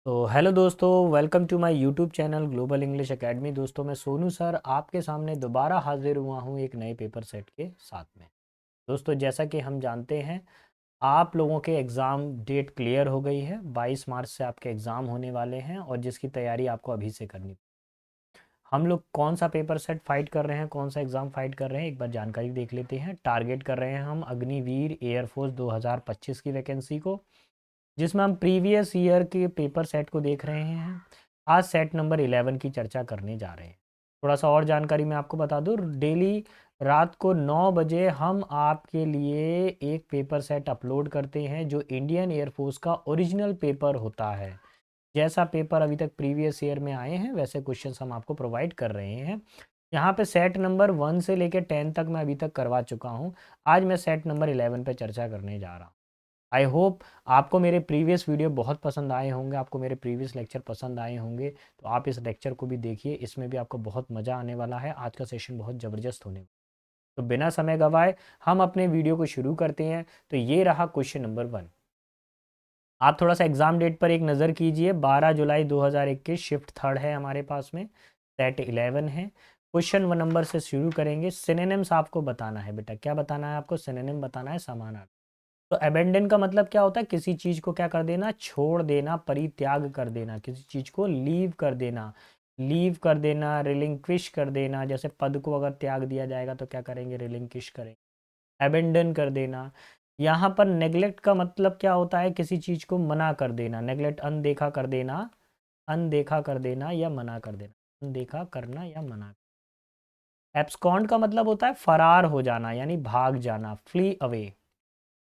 तो हेलो दोस्तों, welcome to my YouTube channel Global English Academy. दोस्तों, मैं सोनू सर आपके सामने दोबारा हाजिर हुआ हूँ एक नए पेपर सेट के साथ में। दोस्तों, जैसा कि हम जानते हैं, आप लोगों के एग्ज़ाम डेट क्लियर हो गई है। 22 मार्च से आपके एग्ज़ाम होने वाले हैं और जिसकी तैयारी आपको अभी से करनी। हम लोग कौन सा पेपर सेट फाइट कर रहे हैं, कौन सा एग्ज़ाम फाइट कर रहे हैं, एक बार जानकारी देख लेते हैं। टारगेट कर रहे हैं हम अग्निवीर एयरफोर्स 2025 की वैकेंसी को, जिसमें हम प्रीवियस ईयर के पेपर सेट को देख रहे हैं। आज सेट नंबर 11 की चर्चा करने जा रहे हैं। थोड़ा सा और जानकारी मैं आपको बता दूं, डेली रात को 9 बजे हम आपके लिए एक पेपर सेट अपलोड करते हैं जो इंडियन एयरफोर्स का ओरिजिनल पेपर होता है। जैसा पेपर अभी तक प्रीवियस ईयर में आए हैं वैसे क्वेश्चंस हम आपको प्रोवाइड कर रहे हैं। यहाँ पे सेट नंबर 1 से लेकर 10 तक मैं अभी तक करवा चुका हूँ। आज मैं सेट नंबर 11 पे चर्चा करने जा रहा हूँ। आई होप आपको मेरे प्रीवियस वीडियो बहुत पसंद आए होंगे, आपको मेरे प्रीवियस लेक्चर पसंद आए होंगे। तो आप इस लेक्चर को भी देखिए, इसमें भी आपको बहुत मज़ा आने वाला है। आज का सेशन बहुत ज़बरदस्त होने वाला है। तो बिना समय गवाए हम अपने वीडियो को शुरू करते हैं। तो ये रहा क्वेश्चन नंबर 1। आप थोड़ा सा एग्ज़ाम डेट पर एक नज़र कीजिए। 12 जुलाई 2021 शिफ्ट थर्ड है हमारे पास में, सेट 11 है। क्वेश्चन 1 नंबर से शुरू करेंगे। सिनोनिम्स आपको बताना है बेटा। क्या बताना है आपको? सिनोनिम बताना है, समानार्थक। तो अबेंडन का मतलब क्या होता है? किसी चीज को क्या कर देना? छोड़ देना, परित्याग कर देना, किसी चीज को लीव कर देना। लीव कर देना, रिलिंक्विश कर देना। जैसे पद को अगर त्याग दिया जाएगा तो क्या करेंगे? रिलिंक्विश करेंगे। अबेंडन कर देना। यहाँ पर नेग्लेक्ट का मतलब क्या होता है? किसी चीज को मना कर देना। नेग्लेक्ट अनदेखा कर देना, अनदेखा कर देना या मना कर देना, अनदेखा करना या मना। एब्सकॉन्ड का मतलब होता है फरार हो जाना, यानी भाग जाना। फ्ली अवे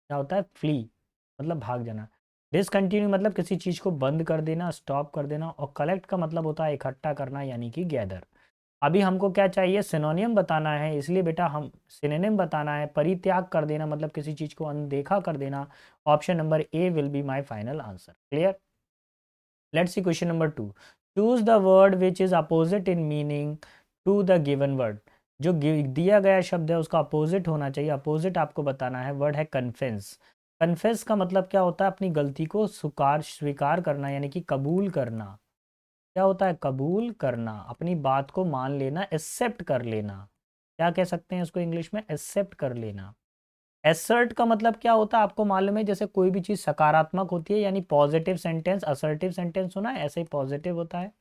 क्या होता है? फ्ली मतलब भाग जाना। डिसकंटिन्यू मतलब किसी चीज़ को बंद कर देना, स्टॉप कर देना। और कलेक्ट का मतलब होता है इकट्ठा करना, यानी कि गैदर। अभी हमको क्या चाहिए? सिनोनियम बताना है। इसलिए बेटा हम सिनोनिम बताना है। परित्याग कर देना मतलब किसी चीज़ को अनदेखा कर देना। Option number A will be my final answer. Clear? Let's see question number 2। Choose the word which is opposite in meaning to the given word. जो दिया गया शब्द है उसका अपोजिट होना चाहिए। अपोजिट आपको बताना है। वर्ड है कन्फेंस। कन्फेस का मतलब क्या होता है? अपनी गलती को स्वीकार करना, यानी कि कबूल करना। क्या होता है? कबूल करना, अपनी बात को मान लेना, एक्सेप्ट कर लेना। क्या कह सकते हैं इसको इंग्लिश में? एक्सेप्ट कर लेना। एसर्ट का मतलब क्या होता है आपको मालूम है? जैसे कोई भी चीज़ सकारात्मक होती है यानी पॉजिटिव सेंटेंस। असर्टिव सेंटेंस सुना है, ऐसे ही पॉजिटिव होता है।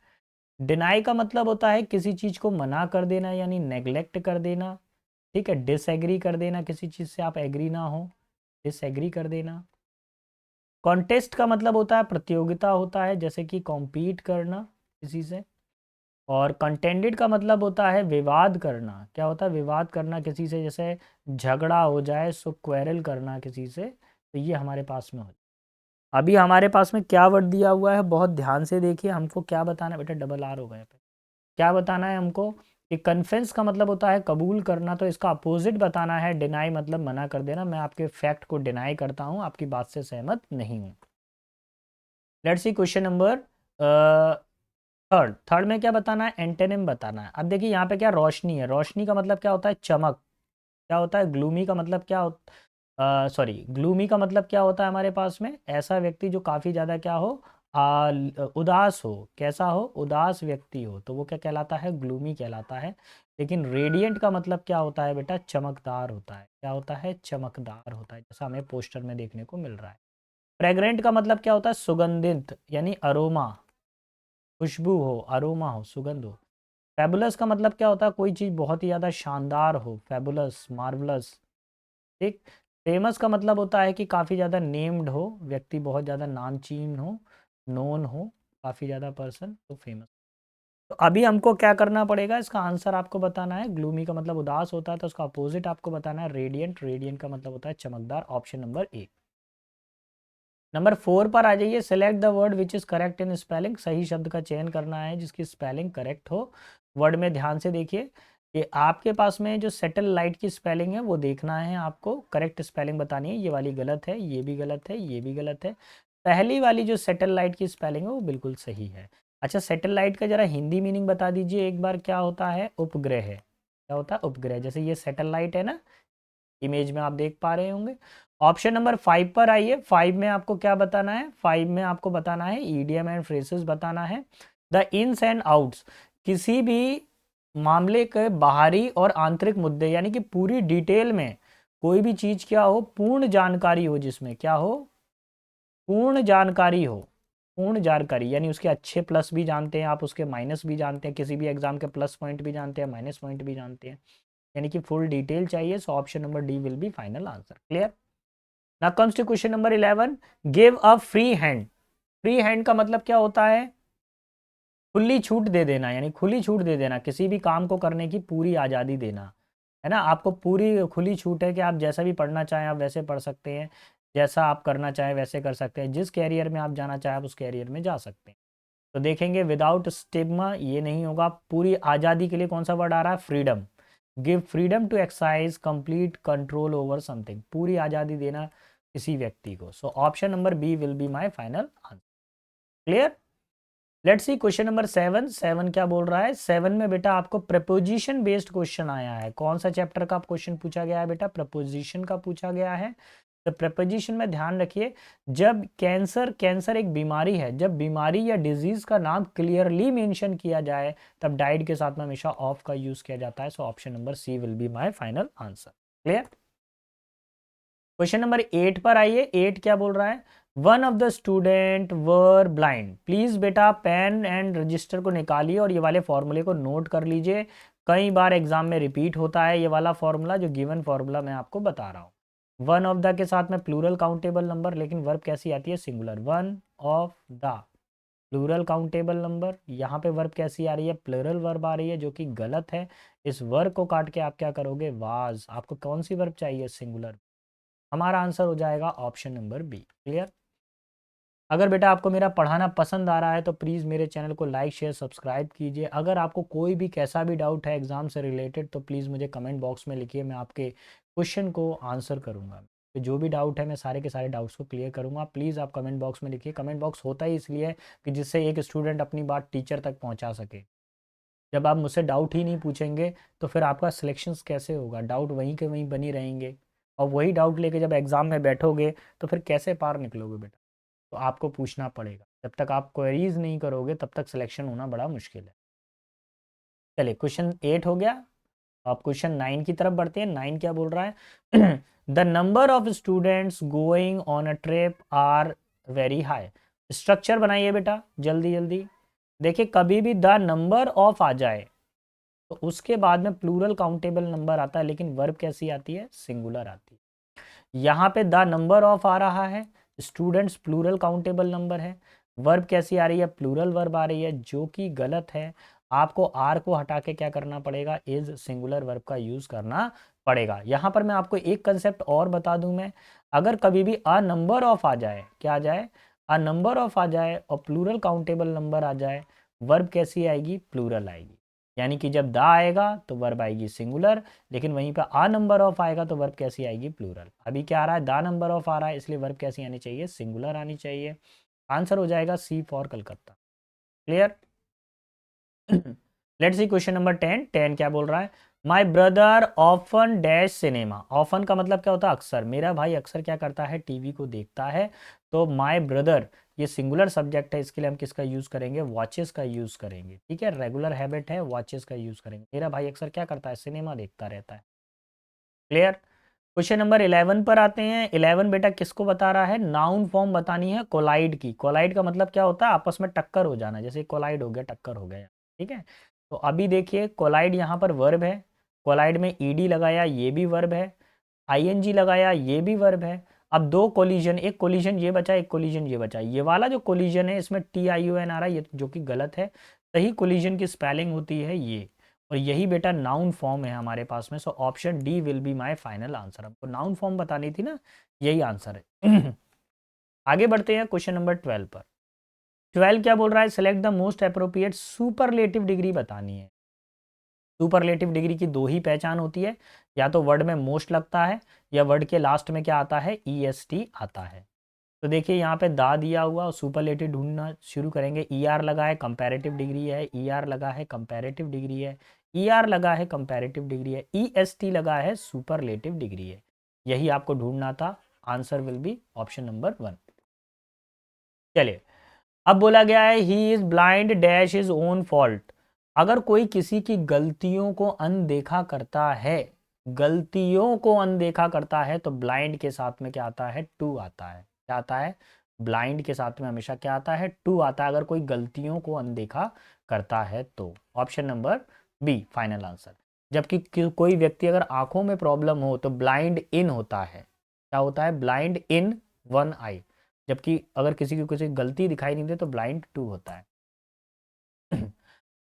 डिनाई का मतलब होता है किसी चीज़ को मना कर देना, यानी नेग्लेक्ट कर देना। ठीक है। डिसएग्री कर देना, किसी चीज़ से आप एग्री ना हो, डिसएग्री कर देना। कॉन्टेस्ट का मतलब होता है प्रतियोगिता होता है, जैसे कि कॉम्पीट करना किसी से। और कंटेंडेड का मतलब होता है विवाद करना। क्या होता है? विवाद करना किसी से, जैसे झगड़ा हो जाए, सो क्वेरल करना किसी से। तो ये हमारे पास में हो। अभी हमारे पास में क्या वर्ड दिया हुआ है? बहुत ध्यान से देखिए। हमको क्या बताना है बेटा? डबल आर होगा यहाँ पे। क्या बताना है हमको? कि कन्फेंस का मतलब होता है कबूल करना, तो इसका अपोजिट बताना है। डिनाई मतलब मना कर देना। मैं आपके फैक्ट को डिनाई करता हूँ, आपकी बात से सहमत नहीं हूँ। Let's see question number third. Third में क्या बताना है? एंटेनिम बताना है। अब देखिए यहाँ पे क्या रोशनी है। रोशनी का मतलब क्या होता है? चमक। क्या होता है? ग्लूमी का मतलब क्या होता? सॉरी, ग्लूमी का मतलब क्या होता है हमारे पास में? ऐसा व्यक्ति जो काफ़ी ज़्यादा क्या हो? उदास हो। कैसा हो? उदास व्यक्ति हो, तो वो क्या कहलाता है? ग्लूमी कहलाता है। लेकिन रेडिएंट का मतलब क्या होता है बेटा? चमकदार होता है। क्या होता है? चमकदार होता है, जैसा हमें पोस्टर में देखने को मिल रहा है। फ्रेग्रेंट का मतलब क्या होता है? सुगंधित, यानी अरोमा, खुशबू हो, अरोमा हो, सुगंध हो। फैबुलस का मतलब क्या होता है? कोई चीज़ बहुत ही ज़्यादा शानदार हो। Fabulous, marvellous. ठीक। फेमस का मतलब होता है कि काफ़ी ज़्यादा नेम्ड हो, व्यक्ति बहुत ज़्यादा नामचीन हो, नोन हो, काफ़ी ज़्यादा पर्सन, तो फेमस। तो अभी हमको क्या करना पड़ेगा? इसका आंसर आपको बताना है। ग्लूमी का मतलब उदास होता है, तो उसका अपोजिट आपको बताना है रेडियंट। रेडियंट का मतलब होता है चमकदार। ऑप्शन नंबर ए। नंबर 4 पर आ जाइए। Select the word which is correct in spelling. सही शब्द का चयन करना है जिसकी स्पेलिंग करेक्ट हो। वर्ड में ध्यान से देखिए कि आपके पास में जो सैटेलाइट की स्पेलिंग है वो देखना है आपको। करेक्ट स्पेलिंग बतानी है। ये वाली गलत है, ये भी गलत है, ये भी गलत है। पहली वाली जो सैटेलाइट की स्पेलिंग है वो बिल्कुल सही है। अच्छा, सैटेलाइट का जरा हिंदी मीनिंग बता दीजिए एक बार। क्या होता है? उपग्रह है। क्या होता है? उपग्रह। जैसे ये सैटेलाइट है ना, इमेज में आप देख पा रहे होंगे। ऑप्शन नंबर 5 पर आइए। 5 में आपको क्या बताना है? 5 में आपको बताना है ईडियम एंड फ्रेजेस बताना है। द इन्स एंड आउट्स, किसी भी मामले के बाहरी और आंतरिक मुद्दे, यानी कि पूरी डिटेल में कोई भी चीज क्या हो, पूर्ण जानकारी हो, जिसमें क्या हो, पूर्ण जानकारी हो। पूर्ण जानकारी यानी उसके अच्छे प्लस भी जानते हैं आप, उसके माइनस भी जानते हैं, किसी भी एग्जाम के प्लस पॉइंट भी जानते हैं, माइनस पॉइंट भी जानते हैं, यानी कि फुल डिटेल चाहिए। So option number D will be final answer. Clear? Now comes to question number 11। Give a free hand. Free hand का मतलब क्या होता है? खुली छूट दे देना, यानी खुली छूट दे देना, किसी भी काम को करने की पूरी आज़ादी देना, है ना। आपको पूरी खुली छूट है कि आप जैसा भी पढ़ना चाहें आप वैसे पढ़ सकते हैं, जैसा आप करना चाहें वैसे कर सकते हैं, जिस कैरियर में आप जाना चाहें आप उस कैरियर में जा सकते हैं। तो देखेंगे विदाउट स्टिग्मा ये नहीं होगा। पूरी आज़ादी के लिए कौन सा वर्ड आ रहा है? Freedom. Give freedom to exercise complete control over something, पूरी आज़ादी देना किसी व्यक्ति को। So option number B will be my final answer. Clear? Let's see question number 7। 7 क्या बोल रहा है? 7 में बेटा आपको प्रपोजिशन बेस्ड क्वेश्चन आया है। कौन सा चैप्टर का क्वेश्चन पूछा गया है बेटा? प्रपोजिशन का पूछा गया है। तो प्रपोजिशन में ध्यान रखिए, जब कैंसर, कैंसर एक बीमारी है, जब बीमारी या डिजीज का नाम क्लियरली मेंशन किया जाए तब डाइड के साथ में हमेशा ऑफ का यूज किया जाता है। So option number C will be my final answer. Clear? Question number 8 पर आइए। 8 क्या बोल रहा है? One of the student were blind. Please बेटा पेन एंड रजिस्टर को निकालिए और ये वाले फॉर्मूले को नोट कर लीजिए। कई बार एग्जाम में रिपीट होता है ये वाला फॉर्मूला, जो गिवन फॉर्मूला मैं आपको बता रहा हूँ। वन ऑफ द के साथ में प्लूरल काउंटेबल नंबर, लेकिन वर्ब कैसी आती है? Singular. One of the plural countable number, यहाँ पे वर्ब कैसी आ रही है? प्लूरल वर्ब आ रही है, जो कि गलत है। इस वर्ब को काट के आप क्या करोगे? वाज। आपको कौन सी वर्ब चाहिए? सिंगुलर। हमारा आंसर हो जाएगा ऑप्शन नंबर बी। क्लियर? अगर बेटा आपको मेरा पढ़ाना पसंद आ रहा है तो प्लीज़ मेरे चैनल को लाइक शेयर सब्सक्राइब कीजिए। अगर आपको कोई भी कैसा भी डाउट है एग्ज़ाम से रिलेटेड तो प्लीज़ मुझे कमेंट बॉक्स में लिखिए, मैं आपके क्वेश्चन को आंसर करूँगा। तो जो भी डाउट है मैं सारे के सारे डाउट्स को क्लियर करूँगा। प्लीज़ आप कमेंट बॉक्स में लिखिए। कमेंट बॉक्स होता ही इसलिए है कि जिससे एक स्टूडेंट अपनी बात टीचर तक पहुँचा सके। जब आप मुझसे डाउट ही नहीं पूछेंगे तो फिर आपका सिलेक्शंस कैसे होगा? डाउट वहीं के वहीं बनी रहेंगे, और वही डाउट लेके जब एग्ज़ाम में बैठोगे तो फिर कैसे पार निकलोगे बेटा? तो आपको पूछना पड़ेगा। जब तक आप क्वेरीज नहीं करोगे तब तक सिलेक्शन होना बड़ा मुश्किल है। चलिए क्वेश्चन 8 हो गया। आप क्वेश्चन 9 की तरफ बढ़ते हैं। 9 क्या बोल रहा है? The number of students going on a trip are very high. Structure बनाइए बेटा जल्दी जल्दी। देखिए कभी भी द नंबर ऑफ आ जाए तो उसके बाद में प्लूरल काउंटेबल नंबर आता है, लेकिन वर्ब कैसी आती है? सिंगुलर आती है। यहाँ पे द नंबर ऑफ आ रहा है, स्टूडेंट्स प्लूरल काउंटेबल नंबर है, वर्ब कैसी आ रही है? प्लूरल वर्ब आ रही है, जो कि गलत है। आपको आर को हटा के क्या करना पड़ेगा? इज सिंगुलर वर्ब का यूज करना पड़ेगा। यहाँ पर मैं आपको एक कंसेप्ट और बता दूं मैं, अगर कभी भी अ नंबर ऑफ आ जाए, क्या आ जाए? अ नंबर ऑफ आ जाए और प्लूरल काउंटेबल नंबर आ जाए, वर्ब कैसी आएगी? प्लूरल आएगी। यानी कि जब द आएगा तो वर्ब आएगी सिंगुलर, लेकिन वहीं पर आ नंबर ऑफ आएगा तो वर्ब कैसी आएगी? प्लूरल। अभी क्या आ रहा है? दा नंबर ऑफ आ रहा है, इसलिए वर्ब कैसी आनी चाहिए? सिंगुलर आनी चाहिए। आंसर हो जाएगा C for Calcutta. Clear? Let's see question number 10। 10 क्या बोल रहा है? My brother often dash cinema. Often का मतलब क्या होता है? अक्सर। मेरा भाई अक्सर क्या करता है? टीवी को देखता है। तो माई ब्रदर ये सिंगुलर सब्जेक्ट है, इसके लिए हम किसका यूज करेंगे? वॉचेस का यूज करेंगे। ठीक है, रेगुलर हैबिट है, वॉचेस का यूज करेंगे। मेरा भाई अक्सर क्या करता है? सिनेमा देखता रहता है। क्लियर? क्वेश्चन नंबर 11 पर आते हैं। 11 बेटा किसको बता रहा है? नाउन फॉर्म बतानी है कोलाइड की। कोलाइड का मतलब क्या होता है? आपस में टक्कर हो जाना, जैसे कोलाइड हो गया, टक्कर हो गया। ठीक है, तो अभी देखिए कोलाइड यहाँ पर वर्ब है, कोलाइड में ईडी लगाया ये भी वर्ब है, आईएनजी लगाया ये भी वर्ब है। अब दो कोलिजन, एक कोलिजन ये बचा, एक कोलिजन ये बचा। ये वाला जो कोलिजन है इसमें TION आ रहा है, ये जो कि गलत है। सही कोलिजन की स्पेलिंग होती है ये, और यही बेटा नाउन फॉर्म है हमारे पास में। So option D will be my final answer. हमको नाउन फॉर्म बतानी थी ना, यही आंसर है। आगे बढ़ते हैं क्वेश्चन नंबर 12 पर। 12 क्या बोल रहा है? Select the most appropriate superlative degree बतानी है। सुपरलेटिव डिग्री की दो ही पहचान होती है, या तो वर्ड में मोस्ट लगता है या वर्ड के लास्ट में क्या आता है? EST आता है। तो देखिए यहाँ पे दा दिया हुआ और सुपरलेटिव ढूंढना शुरू करेंगे। ER लगा है, कंपैरेटिव डिग्री है। ER लगा है, कंपैरेटिव डिग्री है। ER लगा है, कंपैरेटिव डिग्री है। EST लगा है, सुपरलेटिव डिग्री है। यही आपको ढूंढना था। Answer will be option number 1। चलिए, अब बोला गया है he is blind dash is own fault. अगर कोई किसी की गलतियों को अनदेखा करता है, गलतियों को अनदेखा करता है, तो ब्लाइंड के साथ में क्या आता है? टू आता है। क्या आता है? ब्लाइंड के साथ में हमेशा क्या आता है? टू आता है, अगर कोई गलतियों को अनदेखा करता है तो। Option number B final answer. जबकि कोई व्यक्ति अगर आंखों में प्रॉब्लम हो तो ब्लाइंड इन होता है। क्या होता है? ब्लाइंड इन वन आई। जबकि अगर किसी की कुछ गलती दिखाई नहीं दे तो ब्लाइंड टू होता है।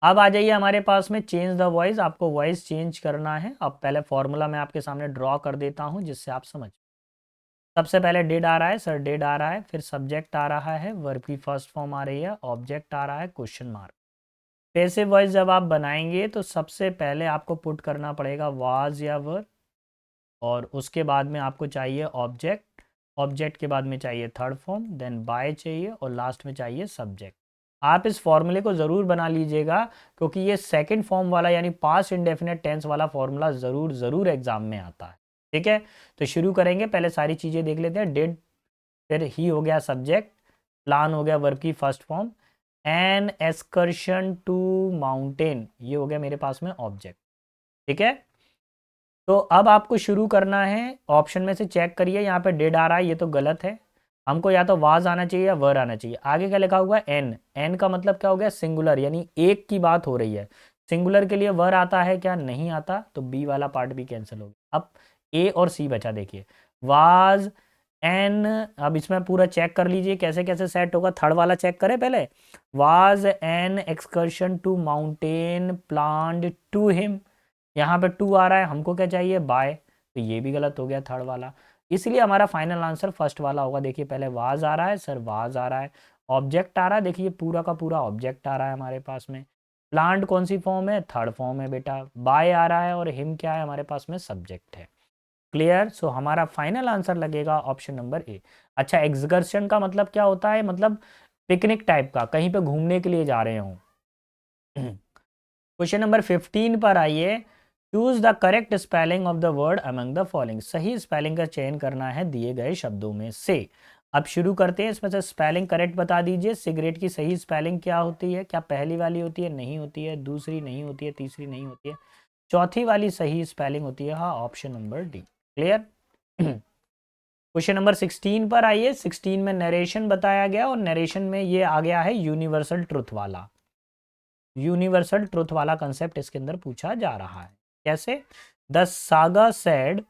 अब आ जाइए हमारे पास में चेंज द वॉइस। आपको वॉइस चेंज करना है। अब पहले फॉर्मूला मैं आपके सामने ड्रॉ कर देता हूं जिससे आप समझ। सबसे पहले डिड आ रहा है, सर डिड आ रहा है, फिर सब्जेक्ट आ रहा है, वर्ब की फर्स्ट फॉर्म आ रही है, ऑब्जेक्ट आ रहा है, क्वेश्चन मार्क। पैसिव वॉइस जब आप बनाएंगे तो सबसे पहले आपको पुट करना पड़ेगा वाज या वर, और उसके बाद में आपको चाहिए ऑब्जेक्ट, ऑब्जेक्ट के बाद में चाहिए थर्ड फॉर्म, देन बाय चाहिए, और लास्ट में चाहिए सब्जेक्ट। आप इस फॉर्मूले को ज़रूर बना लीजिएगा, क्योंकि ये सेकंड फॉर्म वाला यानी पास्ट इंडेफिनेट टेंस वाला फॉर्मूला ज़रूर ज़रूर एग्जाम में आता है। ठीक है, तो शुरू करेंगे। पहले सारी चीज़ें देख लेते हैं। डिड, फिर ही हो गया सब्जेक्ट, प्लान हो गया वर्ब की first form, an excursion to mountain ये हो गया मेरे पास में ऑब्जेक्ट। ठीक है, तो अब आपको शुरू करना है। ऑप्शन में से चेक करिए, यहाँ पे डिड आ रहा है, ये तो गलत है। हमको या तो वाज आना चाहिए या वर आना चाहिए। आगे क्या लिखा हुआ है? एन। एन का मतलब क्या हो गया? सिंगुलर, यानी एक की बात हो रही है। सिंगुलर के लिए वर आता है क्या? नहीं आता, तो बी वाला पार्ट भी कैंसिल हो गया। अब ए और सी बचा। देखिए वाज एन। अब इसमें पूरा चेक कर लीजिए कैसे कैसे सेट होगा। थर्ड वाला चेक करें पहले। Was an excursion to mountain planned to him. यहाँ पे टू आ रहा है, हमको क्या चाहिए? बाय, तो ये भी गलत हो गया थर्ड वाला। इसलिए हमारा फाइनल आंसर फर्स्ट वाला होगा। देखिए पहले वाज आ रहा है, सर वाज आ रहा है, ऑब्जेक्ट आ रहा है, देखिए पूरा का पूरा ऑब्जेक्ट आ रहा है हमारे पास में। प्लांट कौन सी फॉर्म है? थर्ड फॉर्म है बेटा। बाय आ रहा है, और हिम क्या है हमारे पास में? सब्जेक्ट है। क्लियर? सो हमारा फाइनल आंसर लगेगा ऑप्शन नंबर ए। अच्छा, एक्सकर्शन का मतलब क्या होता है? मतलब पिकनिक टाइप का, कहीं पे घूमने के लिए जा रहे हो। क्वेश्चन नंबर 15 पर आइए। Choose the correct spelling of the word among the following. सही स्पेलिंग का चयन करना है दिए गए शब्दों में से। अब शुरू करते हैं। इसमें से स्पेलिंग करेक्ट बता दीजिए। सिगरेट की सही स्पेलिंग क्या होती है? क्या पहली वाली होती है? नहीं होती है। दूसरी नहीं होती है। तीसरी नहीं होती है। चौथी वाली सही स्पेलिंग होती है, हाँ, option number D. Clear? Question number 16 पर आइए। 16 में नरेशन बताया गया, और नरेशन में ये आ गया है यूनिवर्सल ट्रुथ वाला। यूनिवर्सल ट्रुथ वाला कंसेप्ट इसके अंदर पूछा जा रहा है। कैसे? द सागा सेड,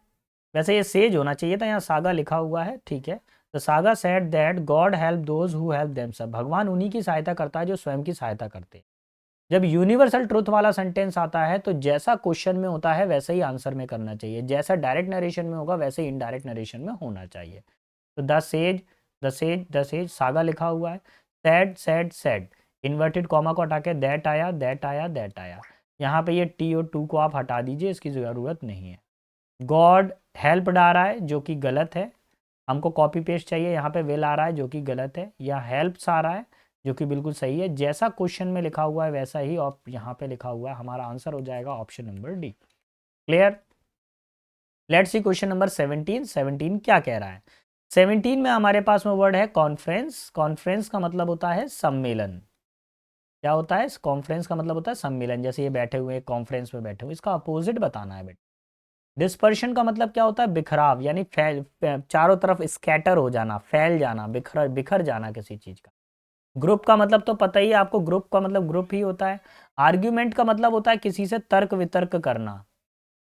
वैसे ये सेज होना चाहिए था, यहाँ सागा लिखा हुआ है, ठीक है। The saga said that God help those who help themselves. भगवान उन्हीं की सहायता करता है जो स्वयं की सहायता करते हैं। जब यूनिवर्सल ट्रुथ वाला सेंटेंस आता है तो जैसा क्वेश्चन में होता है वैसे ही आंसर में करना चाहिए। जैसा डायरेक्ट नरेशन में होगा वैसे ही इनडायरेक्ट नरेशन में होना चाहिए। तो the sage, the sage, the sage, saga लिखा हुआ है। Sad, sad, sad, inverted comma को हटा के दैट आया, दैट आया, दैट आया। यहाँ पे ये टी और टू को आप हटा दीजिए, इसकी ज़रूरत नहीं है। गॉड हेल्प आ रहा है जो कि गलत है। हमको कॉपी पेस्ट चाहिए। यहाँ पे विल आ रहा है जो कि गलत है। या हेल्प्स आ रहा है जो कि बिल्कुल सही है। जैसा क्वेश्चन में लिखा हुआ है वैसा ही और यहाँ पे लिखा हुआ है। हमारा आंसर हो जाएगा option number D. Clear? Let's see question number 17। 17 क्या कह रहा है? 17 में हमारे पास में वर्ड है कॉन्फ्रेंस। कॉन्फ्रेंस का मतलब होता है सम्मेलन। क्या होता है? कॉन्फ्रेंस का मतलब होता है सम्मेलन। जैसे ये बैठे हुए कॉन्फ्रेंस में बैठे हुए, इसका अपोजिट बताना है बेटा। डिस्पर्शन का मतलब क्या होता है? बिखराव, यानी फैल, चारों तरफ स्कैटर हो जाना, फैल जाना, बिखर बिखर जाना किसी चीज का। ग्रुप का मतलब तो पता ही है आपको, ग्रुप का मतलब ग्रुप ही होता है। आर्ग्यूमेंट का मतलब होता है किसी से तर्क वितर्क करना।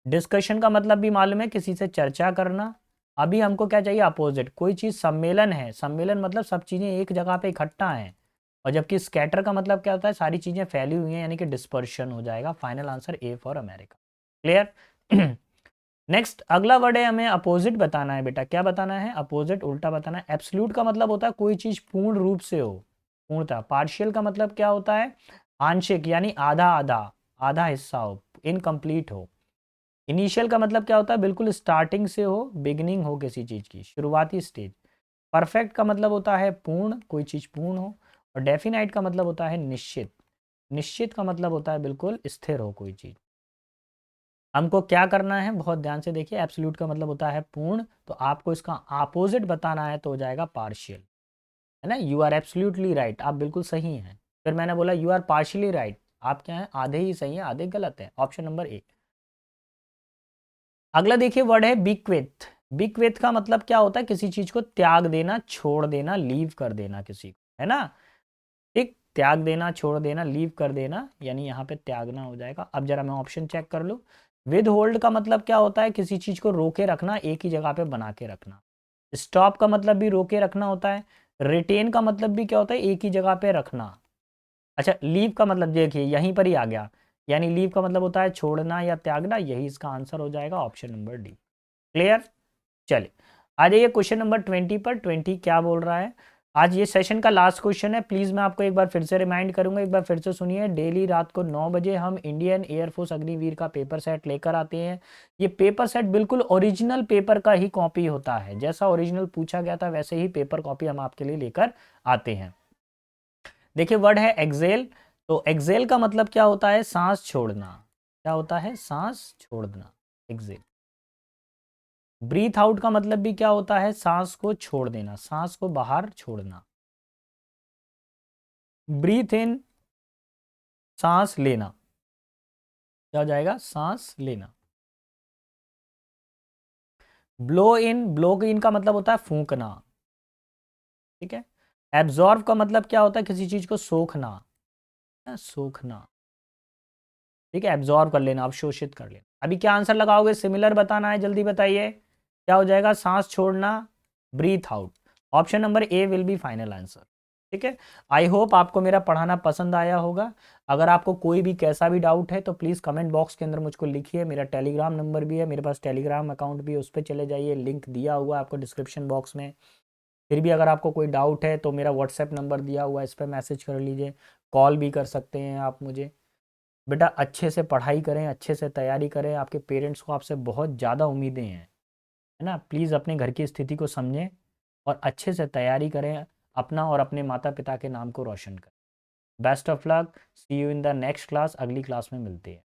डिस्कशन का मतलब भी मालूम है, किसी से चर्चा करना। अभी हमको क्या चाहिए? अपोजिट। कोई चीज सम्मेलन है, सम्मेलन मतलब सब चीजें एक जगह पे इकट्ठा हैं। और जबकि स्कैटर का मतलब क्या होता है? सारी चीजें फैली हुई हैं, यानी कि डिस्पर्शन हो जाएगा। Final answer A for America. Clear? Next अगला वर्ड है, हमें अपोजिट बताना है बेटा। क्या बताना है? अपोजिट, उल्टा बताना है। एब्सोल्यूट का मतलब होता है कोई चीज पूर्ण रूप से हो, पूर्णता। पार्शियल का मतलब क्या होता है? आंशिक, यानी आधा आधा, आधा हिस्सा हो, इनकम्प्लीट हो। इनिशियल का मतलब क्या होता है? बिल्कुल स्टार्टिंग से हो, बिगिनिंग हो किसी चीज की, शुरुआती स्टेज। परफेक्ट का मतलब होता है पूर्ण, कोई चीज पूर्ण हो। और डेफिनाइट का मतलब होता है निश्चित। निश्चित का मतलब होता है बिल्कुल स्थिर हो कोई चीज। हमको क्या करना है, बहुत ध्यान से देखिए, एब्सोल्यूट का मतलब होता है पूर्ण, तो आपको इसका अपोजिट बताना है तो हो जाएगा पार्शियल, है ना। यू आर एब्सोल्युटली राइट, आप बिल्कुल सही हैं। फिर मैंने बोला यू आर पार्शियली राइट, आप क्या हैं, आधे ही सही हैं आधे गलत हैं, ऑप्शन नंबर ए। अगला देखिए वर्ड है बिक्वेथ। बिक्वेथ का मतलब क्या होता है, किसी चीज को त्याग देना, छोड़ देना, लीव कर देना किसी को, है ना। ठीक, त्याग देना, छोड़ देना, लीव कर देना, यानी यहाँ पे त्यागना हो जाएगा। अब जरा मैं ऑप्शन चेक कर लूँ। विद होल्ड का मतलब क्या होता है, किसी चीज को रोके रखना, एक ही जगह पे बना के रखना। स्टॉप का मतलब भी रोके रखना होता है। रिटेन का मतलब भी क्या होता है, एक ही जगह पे रखना। अच्छा, लीव का मतलब देखिए यहीं पर ही आ गया, यानी लीव का मतलब होता है छोड़ना या त्यागना, यही इसका आंसर हो जाएगा ऑप्शन नंबर डी। क्लियर। चलिए आ जाइए क्वेश्चन नंबर 20 पर। 20 क्या बोल रहा है, आज ये सेशन का लास्ट क्वेश्चन है। प्लीज़ मैं आपको एक बार फिर से रिमाइंड करूंगा, एक बार फिर से सुनिए। डेली रात को 9 बजे हम इंडियन एयरफोर्स अग्निवीर का पेपर सेट लेकर आते हैं। ये पेपर सेट बिल्कुल ओरिजिनल पेपर का ही कॉपी होता है, जैसा ओरिजिनल पूछा गया था वैसे ही पेपर कॉपी हम आपके लिए लेकर आते हैं। देखिए वर्ड है एक्सेल। तो एक्सेल का मतलब क्या होता है, सांस छोड़ना। क्या होता है, सांस छोड़ना, एक्सेल। ब्रीथ आउट का मतलब भी क्या होता है, सांस को छोड़ देना, सांस को बाहर छोड़ना। ब्रीथ इन, सांस लेना, क्या हो जाएगा, सांस लेना। ब्लो इन का मतलब होता है फूंकना, ठीक है। एब्जॉर्व का मतलब क्या होता है, किसी चीज को सोखना, सोखना, ठीक है। एब्जॉर्व कर लेना, अवशोषित कर लेना। अभी क्या आंसर लगाओगे, सिमिलर बताना है, जल्दी बताइए। क्या हो जाएगा, सांस छोड़ना, breathe out. Option number A will be final answer, ठीक है। आई होप आपको मेरा पढ़ाना पसंद आया होगा। अगर आपको कोई भी कैसा भी डाउट है तो प्लीज़ कमेंट बॉक्स के अंदर मुझको लिखिए। मेरा टेलीग्राम नंबर भी है, मेरे पास टेलीग्राम अकाउंट भी है, उस पर चले जाइए, लिंक दिया हुआ है आपको डिस्क्रिप्शन बॉक्स में। फिर भी अगर आपको कोई डाउट है तो मेरा व्हाट्सएप नंबर दिया हुआ है, इस पर मैसेज कर लीजिए, कॉल भी कर सकते हैं आप मुझे। बेटा अच्छे से पढ़ाई करें, अच्छे से तैयारी करें, आपके पेरेंट्स को आपसे बहुत ज़्यादा उम्मीदें हैं, है ना। प्लीज़ अपने घर की स्थिति को समझें और अच्छे से तैयारी करें, अपना और अपने माता पिता के नाम को रोशन करें। Best of luck, see you in the next class, अगली क्लास में मिलते हैं।